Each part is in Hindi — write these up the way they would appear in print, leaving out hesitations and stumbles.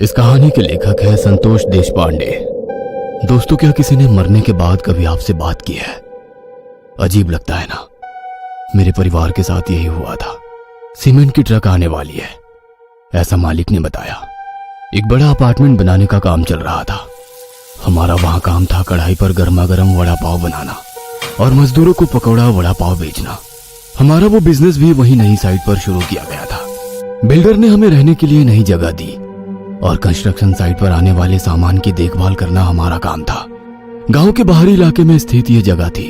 इस कहानी के लेखक है संतोष देशपांडे। दोस्तों, क्या किसी ने मरने के बाद कभी आपसे बात की है? अजीब लगता है ना। मेरे परिवार के साथ यही हुआ था। सीमेंट की ट्रक आने वाली है, ऐसा मालिक ने बताया। एक बड़ा अपार्टमेंट बनाने का काम चल रहा था। हमारा वहां काम था कढ़ाई पर गर्मा गर्म वड़ा पाव बनाना और मजदूरों को पकौड़ा वड़ा पाव बेचना। हमारा वो बिजनेस भी वही नई साइट पर शुरू किया गया था। बिल्डर ने हमें रहने के लिए नई जगह दी और कंस्ट्रक्शन साइट पर आने वाले सामान की देखभाल करना हमारा काम था। गांव के बाहरी इलाके में स्थित ये जगह थी।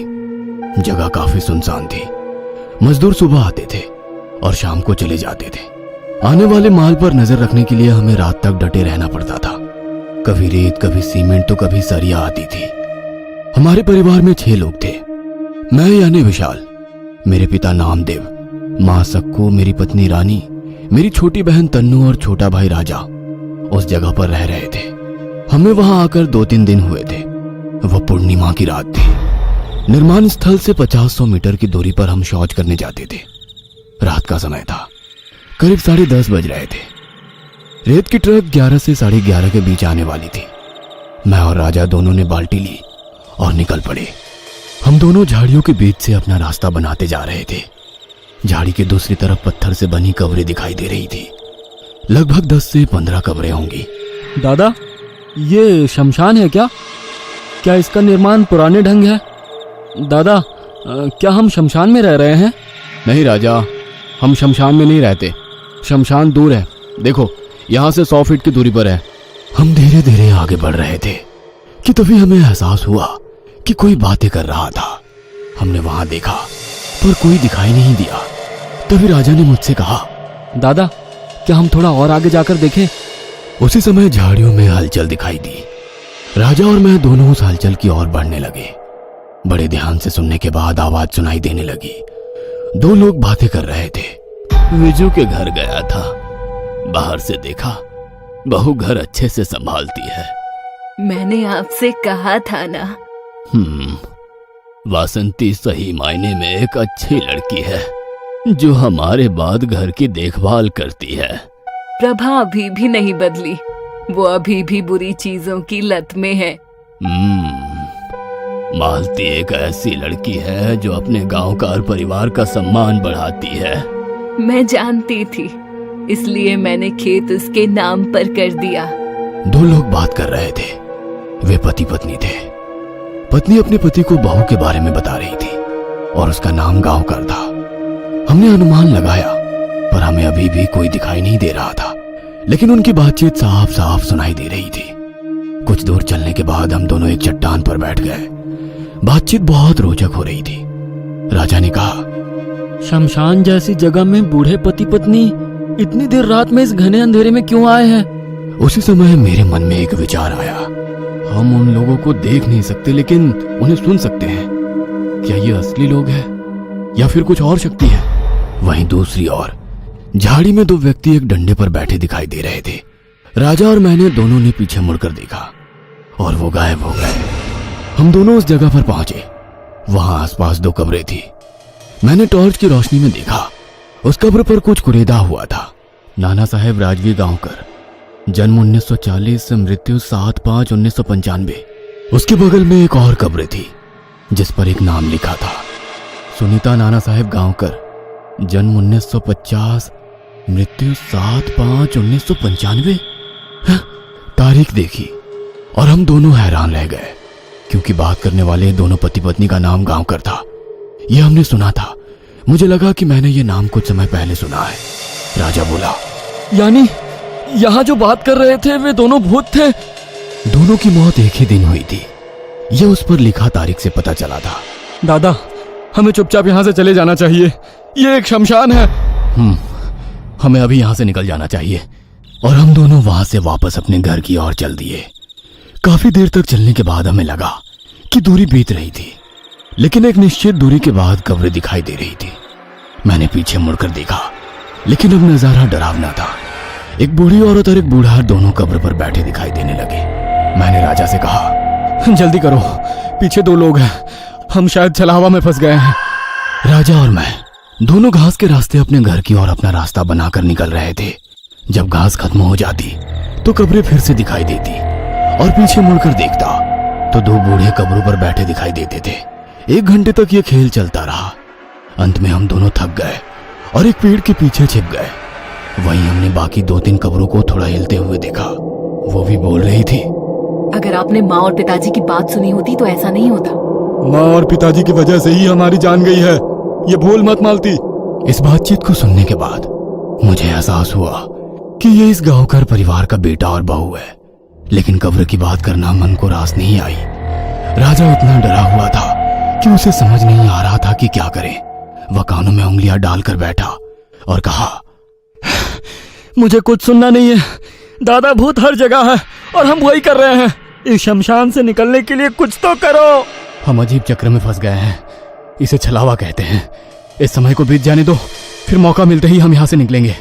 जगह काफी सुनसान थी। मजदूर सुबह आते थे और शाम को चले जाते थे। आने वाले माल पर नजर रखने के लिए हमें रात तक डटे रहना पड़ता था। कभी रेत, कभी सीमेंट तो कभी सरिया आती थी। हमारे परिवार में 6 लोग थे। मैं यानी विशाल, मेरे पिता नामदेव, माँ सक्कू, मेरी पत्नी रानी, मेरी छोटी बहन तन्नू और छोटा भाई राजा उस जगह पर रह रहे थे। हमें वहां आकर 2-3 दिन हुए थे। वह पूर्णिमा की रात थी। निर्माण स्थल से 50-100 मीटर की दूरी पर हम शौच करने जाते थे। रात का समय था, करीब 10:30 बज रहे थे। रेत की ट्रक 11 से 11:30 के बीच आने वाली थी। मैं और राजा दोनों ने बाल्टी ली और निकल पड़े। हम दोनों झाड़ियों के बीच से अपना रास्ता बनाते जा रहे थे। झाड़ी के दूसरी तरफ पत्थर से बनी कब्रें दिखाई दे रही थी। लगभग 10 से 15 कब्रें होंगी। दादा, ये शमशान है क्या? क्या इसका निर्माण पुराने ढंग है? दादा, क्या हम शमशान में रह रहे हैं? नहीं राजा, हम शमशान में नहीं रहते। शमशान दूर है, देखो यहाँ से 100 फीट की दूरी पर है। हम धीरे धीरे आगे बढ़ रहे थे कि तभी हमें एहसास हुआ कि कोई बातें कर रहा था। हमने वहां देखा पर कोई दिखाई नहीं दिया। तभी राजा ने मुझसे कहा, दादा, क्या हम थोड़ा और आगे जाकर देखें? उसी समय झाड़ियों में हलचल दिखाई दी। राजा और मैं दोनों उस हलचल की ओर बढ़ने लगे। बड़े ध्यान से सुनने के बाद आवाज सुनाई देने लगी। 2 लोग बातें कर रहे थे। विजू के घर गया था, बाहर से देखा, बहू घर अच्छे से संभालती है। मैंने आपसे कहा था ना। वासंती सही मायने में एक अच्छी लड़की है जो हमारे बाद घर की देखभाल करती है। प्रभा अभी भी नहीं बदली, वो अभी भी बुरी चीजों की लत में है। मालती एक ऐसी लड़की है जो अपने गांव का और परिवार का सम्मान बढ़ाती है। मैं जानती थी, इसलिए मैंने खेत उसके नाम पर कर दिया। 2 लोग बात कर रहे थे। वे पति पत्नी थे। पत्नी अपने पति को बहू के बारे में बता रही थी और उसका नाम गांवकर था। हमने अनुमान लगाया पर हमें अभी भी कोई दिखाई नहीं दे रहा था, लेकिन उनकी बातचीत साफ साफ सुनाई दे रही थी। कुछ दूर चलने के बाद हम दोनों एक चट्टान पर बैठ गए। बातचीत बहुत रोचक हो रही थी। राजा ने कहा, शमशान जैसी जगह में बूढ़े पति पत्नी इतनी देर रात में इस घने अंधेरे में क्यों आए हैं? उसी समय मेरे मन में एक विचार आया। हम उन लोगों को देख नहीं सकते लेकिन उन्हें सुन सकते हैं। क्या ये असली लोग हैं या फिर कुछ और शक्ति है? वहीं दूसरी ओर झाड़ी में 2 व्यक्ति एक डंडे पर बैठे दिखाई दे रहे थे। राजा और मैंने दोनों ने पीछे मुड़कर देखा और वो गायब हो गए। हम दोनों उस जगह पर पहुंचे। वहां आसपास 2 कब्रें थी। मैंने टॉर्च की रोशनी में देखा, उस कब्र पर कुछ कुरेदा हुआ था। नाना साहेब राजवी गांवकर, जन्म 1940, मृत्यु 7/5/1995। उसके बगल में एक और कब्र थी जिस पर एक नाम लिखा था, सुनीता नाना साहेब गांवकर, जन्म 1950, मृत्यु 7/5/1995। तारीख देखी और हम दोनों हैरान रह गए क्योंकि बात करने वाले दोनों पति पत्नी का नाम गांवकर था। यह हमने सुना था। मुझे लगा कि मैंने ये नाम कुछ समय पहले सुना है। राजा बोला, यानी यहाँ जो बात कर रहे थे वे दोनों भूत थे? दोनों की मौत एक ही दिन हुई थी। यह उस पर लिखा तारीख से पता चला था। दादा, हमें चुपचाप यहाँ से चले जाना चाहिए। ये एक शमशान है। हमें अभी यहाँ से निकल जाना चाहिए। और हम दोनों वहां से वापस अपने घर की ओर चल दिए। काफी देर तक चलने के बाद हमें लगा कि दूरी बीत रही थी, लेकिन एक निश्चित दूरी के बाद कब्रें दिखाई दे रही थी। मैंने पीछे मुड़कर देखा, लेकिन अब नजारा डरावना था। एक बूढ़ी औरत और एक बूढ़ा दोनों कब्र पर बैठे दिखाई देने लगे। मैंने राजा से कहा, जल्दी करो, पीछे 2 लोग हैं, हम शायद छलावा में फंस गए हैं। राजा और मैं दोनों घास के रास्ते अपने घर की ओर अपना रास्ता बनाकर निकल रहे थे। जब घास खत्म हो जाती तो कब्रें फिर से दिखाई देती और पीछे मुड़कर देखता तो दो बूढ़े कब्रों पर बैठे दिखाई देते थे। 1 घंटे तक ये खेल चलता रहा। अंत में हम दोनों थक गए और एक पेड़ के पीछे छिप गए। वहीं हमने बाकी 2-3 कब्रों को थोड़ा हिलते हुए देखा। वो भी बोल रही थी। अगर आपने माँ और पिताजी की बात सुनी होती तो ऐसा नहीं होता। माँ और पिताजी की वजह से ही हमारी जान गई है, ये भूल मत मालती। इस बातचीत को सुनने के बाद मुझे एहसास हुआ कि ये इस गांवकर परिवार का बेटा और बहू है, लेकिन कब्र की बात करना मन को रास नहीं आई। राजा इतना डरा हुआ था कि उसे समझ नहीं आ रहा था कि क्या करे। वह कानों में उंगलियां डालकर बैठा और कहा, मुझे कुछ सुनना नहीं है। दादा, भूत हर जगह है और हम वही कर रहे हैं। इस शमशान से निकलने के लिए कुछ तो करो। हम अजीब चक्र में फंस गए हैं। इसे छलावा कहते हैं। इस समय को बीत जाने दो, फिर मौका मिलते ही हम यहां से निकलेंगे।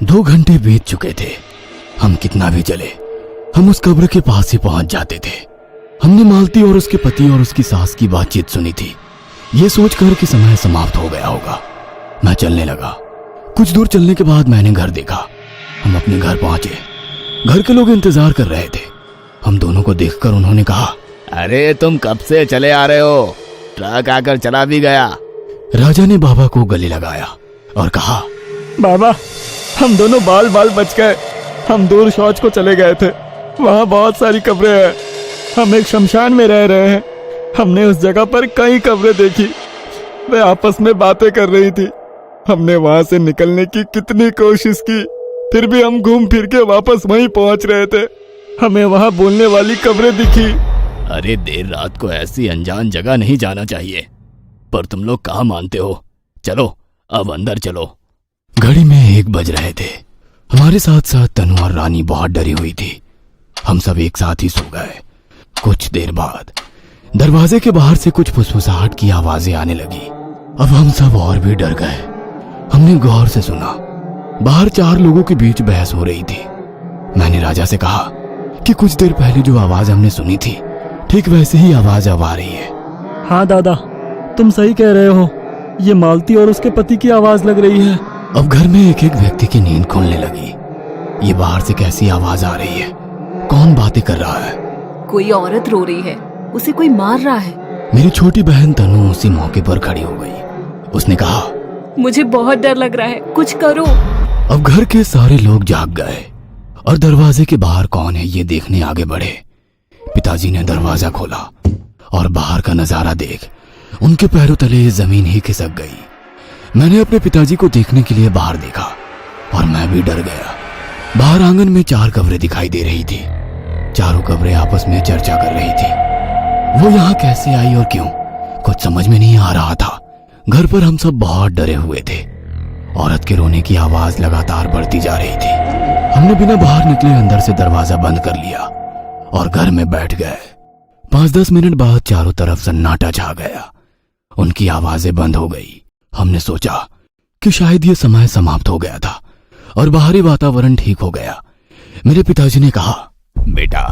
2 घंटे बीत चुके थे। हम कितना भी चले, हम उस कब्र के पास ही पहुंच जाते थे। हमने मालती और उसके पति और उसकी सास की बातचीत सुनी थी। ये सोचकर कि समय समाप्त हो गया होगा, मैं चलने लगा। कुछ दूर चलने के बाद मैंने घर देखा। हम अपने घर पहुंचे। घर के लोग इंतजार कर रहे थे। हम दोनों को देखकर उन्होंने कहा, अरे तुम कब से चले आ रहे हो? ट्रक आकर चला भी गया। राजा ने बाबा को गले लगाया और कहा, बाबा, हम दोनों बाल बाल बच गए। हम दूर शौच को चले गए थे। वहाँ बहुत सारी कब्रें हैं। हम एक शमशान में रह रहे हैं। हमने उस जगह पर कई कब्रें देखी। वे आपस में बातें कर रही थी। हमने वहां से निकलने की कितनी कोशिश की, फिर भी हम घूम फिर के वापस वहीं पहुंच रहे थे। हमें वहां बोलने वाली कब्रें दिखी। अरे देर रात को ऐसी अनजान जगह नहीं जाना चाहिए, पर तुम लोग कहाँ मानते हो। चलो अब अंदर चलो। घड़ी में 1 बज रहे थे। हमारे साथ साथ तनु और रानी बहुत डरी हुई थी। हम सब एक साथ ही सो गए। कुछ देर बाद दरवाजे के बाहर से कुछ फुसफुसाहट की आवाजें आने लगी। अब हम सब और भी डर गए। हमने गौर से सुना, बाहर 4 लोगों के बीच बहस हो रही थी। मैंने राजा से कहा कि कुछ देर पहले जो आवाज हमने सुनी थी, ठीक वैसे ही आवाज अब आ रही है। हाँ दादा, तुम सही कह रहे हो। ये मालती और उसके पति की आवाज लग रही है। अब घर में एक एक व्यक्ति की नींद खुलने लगी। ये बाहर से कैसी आवाज आ रही है? कौन बातें कर रहा है? कोई औरत रो रही है, उसे कोई मार रहा है। मेरी छोटी बहन तनु उसी मौके पर खड़ी हो गई। उसने कहा, मुझे बहुत डर लग रहा है, कुछ करो। अब घर के सारे लोग जाग गए और दरवाजे के बाहर कौन है ये देखने आगे बढ़े। पिताजी ने दरवाजा खोला और बाहर का नजारा देख उनके पैरों तले जमीन ही खिसक गई। मैंने अपने पिताजी को देखने के लिए बाहर देखा और मैं भी डर गया। बाहर आंगन में 4 कब्रें दिखाई दे रही थी। चारों कब्रें आपस में चर्चा कर रही थी। वो यहाँ कैसे आई और क्यों, कुछ समझ में नहीं आ रहा था। घर पर हम सब बहुत डरे हुए थे। औरत के रोने की आवाज लगातार बढ़ती जा रही थी। हमने बिना बाहर निकले अंदर से दरवाजा बंद कर लिया और घर में बैठ गए। 5-10 मिनट बाद चारों तरफ सन्नाटा छा गया। उनकी आवाजें बंद हो गई। हमने सोचा कि शायद ये समय समाप्त हो गया था और बाहरी वातावरण ठीक हो गया। मेरे पिताजी ने कहा, बेटा,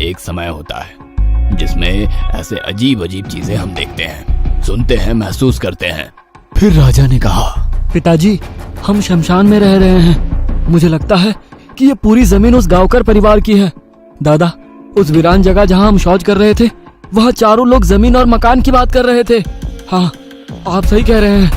एक समय होता है जिसमें ऐसे अजीब अजीब चीजें हम देखते हैं, सुनते हैं, महसूस करते हैं। फिर राजा ने कहा, पिताजी, हम शमशान में रह रहे हैं। मुझे लगता है कि ये पूरी जमीन उस गांवकर परिवार की है। दादा, उस वीरान जगह जहां हम शौच कर रहे थे, वहां चारों लोग जमीन और मकान की बात कर रहे थे। हाँ, आप सही कह रहे हैं।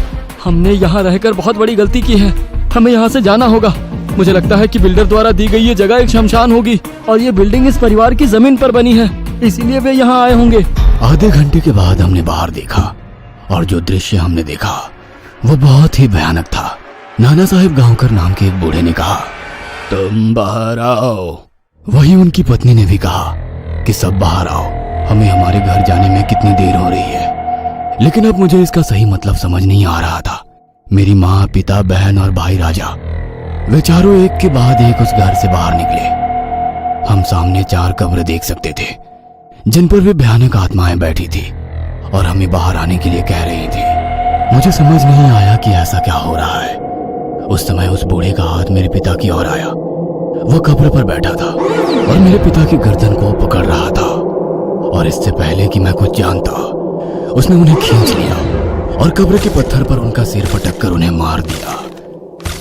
हमने यहाँ रहकर बहुत बड़ी गलती की है। हमें यहाँ से जाना होगा। मुझे लगता है कि बिल्डर द्वारा दी गई ये जगह एक शमशान होगी और ये बिल्डिंग इस परिवार की जमीन पर बनी है, इसीलिए वे यहाँ आए होंगे। आधे घंटे के बाद हमने बाहर देखा और जो दृश्य हमने देखा वो बहुत ही भयानक था। नाना साहिब गांवकर नाम के एक बूढ़े ने कहा, तुम बाहर आओ। वही उनकी पत्नी ने भी कहा कि सब बाहर आओ, हमें हमारे घर जाने में कितनी देर हो रही है। लेकिन अब मुझे इसका सही मतलब समझ नहीं आ रहा था। मेरी माँ, पिता, बहन और भाई राजा, वे चारों एक के बाद एक उस घर से बाहर निकले। हम सामने 4 कब्रें देख सकते थे जिन पर वे भयानक आत्माएं बैठी थी और हमें बाहर आने के लिए कह रही थी। मुझे समझ नहीं आया कि ऐसा क्या हो रहा है। उस समय उस बूढ़े का हाथ मेरे पिता की ओर आया। वह कब्र पर बैठा था और मेरे पिता की गर्दन को पकड़ रहा था और इससे पहले कि मैं कुछ जानता, उसने उन्हें खींच लिया और कब्र के पत्थर पर उनका सिर पटक कर उन्हें मार दिया।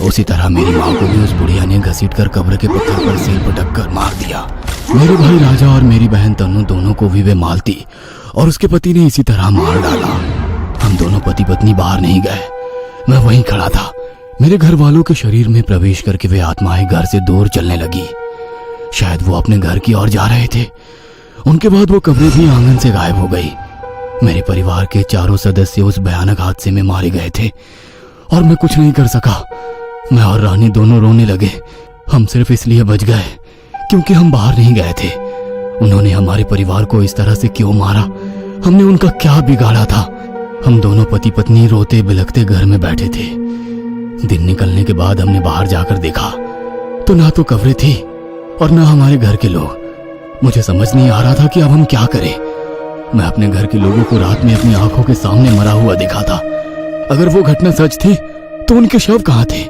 उसी तरह मेरी माँ को भी उस बुढ़िया ने घसीट कर कब्र के पत्थर पर सिर पटक कर मार दिया। मेरे भाई राजा और मेरी बहन तन्नू दोनों को भी वे मालती और उसके पति ने इसी तरह मार डाला। हम दोनों पति पत्नी बाहर नहीं गए, मैं वहीं खड़ा था। मेरे घर वालों के शरीर में प्रवेश करके वे आत्माएं घर से दूर चलने लगी। शायद वो अपने घर की ओर जा रहे थे। उनके बाद वो कब्रें भी आंगन से गायब हो गई। मेरे परिवार के चारों सदस्य उस भयानक हादसे में मारे गए थे और मैं कुछ नहीं कर सका। मैं और रानी दोनों रोने लगे। हम सिर्फ इसलिए बच गए क्योंकि हम बाहर नहीं गए थे। उन्होंने हमारे परिवार को इस तरह से क्यों मारा? हमने उनका क्या बिगाड़ा था? हम दोनों पति पत्नी रोते बिलखते घर में बैठे थे। दिन निकलने के बाद हमने बाहर जाकर देखा तो ना तो कब्रें थी और ना हमारे घर के लोग। मुझे समझ नहीं आ रहा था कि अब हम क्या करें। मैं अपने घर के लोगों को रात में अपनी आंखों के सामने मरा हुआ देखा था। अगर वो घटना सच थी तो उनके शव कहाँ थे?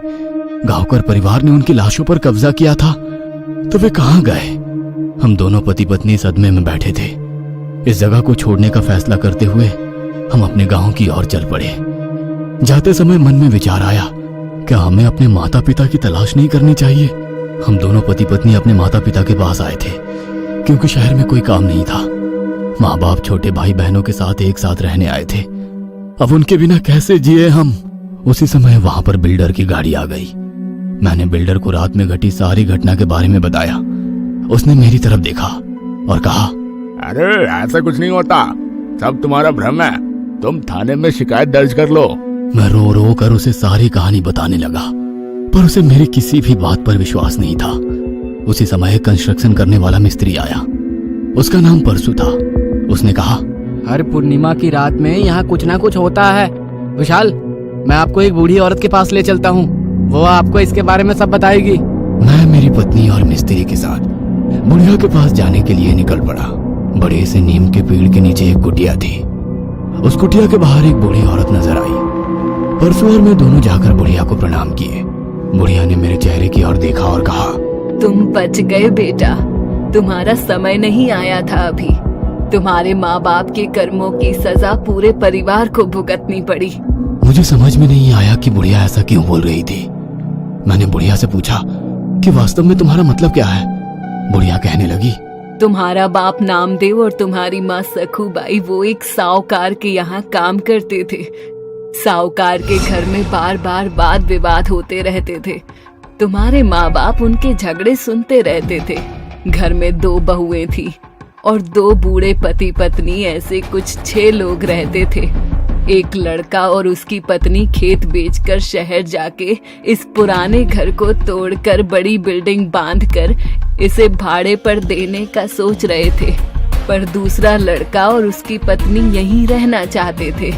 गांवकर परिवार ने उनकी लाशों पर कब्जा किया था तो वे कहाँ गए? हम दोनों पति पत्नी सदमे में बैठे थे। इस जगह को छोड़ने का फैसला करते हुए हम अपने गांव की ओर चल पड़े। जाते समय मन में विचार आया, क्या हमें अपने माता पिता की तलाश नहीं करनी चाहिए? हम दोनों पति पत्नी अपने माता पिता के पास आए थे क्योंकि शहर में कोई काम नहीं था। माँ बाप छोटे भाई बहनों के साथ एक साथ रहने आए थे। अब उनके बिना कैसे जिए हम? उसी समय वहां पर बिल्डर की गाड़ी आ गई। मैंने बिल्डर को रात में घटी सारी घटना के बारे में बताया। उसने मेरी तरफ देखा और कहा, अरे ऐसा कुछ नहीं होता, सब तुम्हारा भ्रम है। तुम थाने में शिकायत दर्ज कर लो। मैं रो रो कर उसे सारी कहानी बताने लगा, पर उसे मेरी किसी भी बात पर विश्वास नहीं था। उसी समय कंस्ट्रक्शन करने वाला मिस्त्री आया। उसका नाम परसू था। उसने कहा, हर पूर्णिमा की रात में यहाँ कुछ ना कुछ होता है। विशाल, मैं आपको एक बूढ़ी औरत के पास ले चलता हूँ, वो आपको इसके बारे में सब बताएगी। मैं मेरी पत्नी और मिस्त्री के साथ बुढ़िया के पास जाने के लिए निकल पड़ा। बड़े से नीम के पेड़ के नीचे एक कुटिया थी। उस कुटिया के बाहर एक बूढ़ी औरत नजर आई। परसू और मैं दोनों जाकर बुढ़िया को प्रणाम किए। बुढ़िया ने मेरे चेहरे की ओर देखा और कहा, तुम बच गए बेटा, तुम्हारा समय नहीं आया था अभी। तुम्हारे माँ बाप के कर्मों की सजा पूरे परिवार को भुगतनी पड़ी। मुझे समझ में नहीं आया कि बुढ़िया ऐसा क्यों बोल रही थी। मैंने बुढ़िया से पूछा कि वास्तव में तुम्हारा मतलब क्या है? बुढ़िया कहने लगी, तुम्हारा बाप नामदेव और तुम्हारी माँ सखूबाई वो एक साहूकार के यहाँ काम करते थे। साहूकार के घर में बार बार वाद विवाद होते रहते थे। तुम्हारे माँ बाप उनके झगड़े सुनते रहते थे। घर में 2 बहुएं थी और 2 बूढ़े पति पत्नी, ऐसे कुछ 6 लोग रहते थे। एक लड़का और उसकी पत्नी खेत बेचकर शहर जाके इस पुराने घर को तोड़कर बड़ी बिल्डिंग बांधकर इसे भाड़े पर देने का सोच रहे थे, पर दूसरा लड़का और उसकी पत्नी यहीं रहना चाहते थे।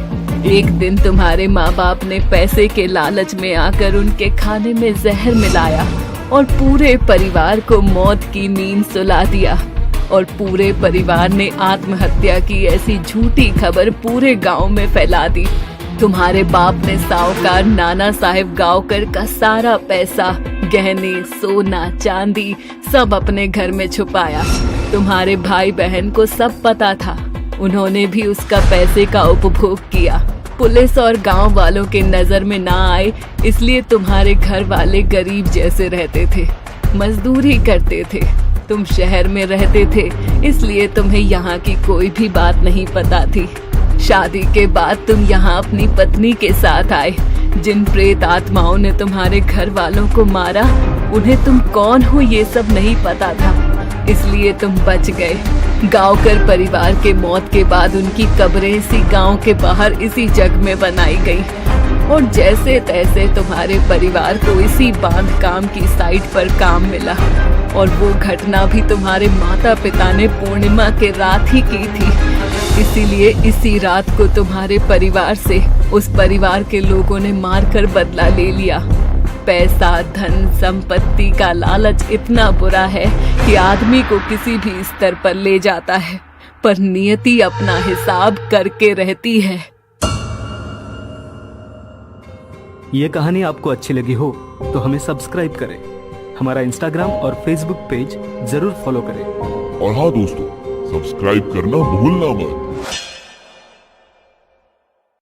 एक दिन तुम्हारे माँ बाप ने पैसे के लालच में आकर उनके खाने में जहर मिलाया और पूरे परिवार को मौत की नींद सुला दिया और पूरे परिवार ने आत्महत्या की ऐसी झूठी खबर पूरे गांव में फैला दी। तुम्हारे बाप ने साहूकार नाना साहेब गांवकर का सारा पैसा, गहने, सोना, चांदी सब अपने घर में छुपाया। तुम्हारे भाई बहन को सब पता था। उन्होंने भी उसका पैसे का उपभोग किया। पुलिस और गांव वालों के नजर में ना आए इसलिए तुम्हारे घर वाले गरीब जैसे रहते थे, मजदूरी करते थे। तुम शहर में रहते थे इसलिए तुम्हें यहाँ की कोई भी बात नहीं पता थी। शादी के बाद तुम यहाँ अपनी पत्नी के साथ आए। जिन प्रेत आत्माओं ने तुम्हारे घर वालों को मारा उन्हें तुम कौन हो ये सब नहीं पता था, इसलिए तुम बच गए। गांवकर परिवार के मौत के बाद उनकी कब्रें इसी गांव के बाहर इसी जग में बनाई गई और जैसे तैसे तुम्हारे परिवार को इसी बांध काम की साइट पर काम मिला और वो घटना भी तुम्हारे माता पिता ने पूर्णिमा के रात ही की थी। इसीलिए इसी रात को तुम्हारे परिवार से उस परिवार के लोगों ने मारकर बदला ले लिया। पैसा, धन, संपत्ति का लालच इतना बुरा है कि आदमी को किसी भी स्तर पर ले जाता है, पर नियति अपना हिसाब करके रहती है। ये कहानी आपको अच्छी लगी हो तो हमें सब्सक्राइब करें, हमारा इंस्टाग्राम और फेसबुक पेज जरूर फॉलो करें। और हाँ दोस्तों, सब्सक्राइब करना भूलना मत।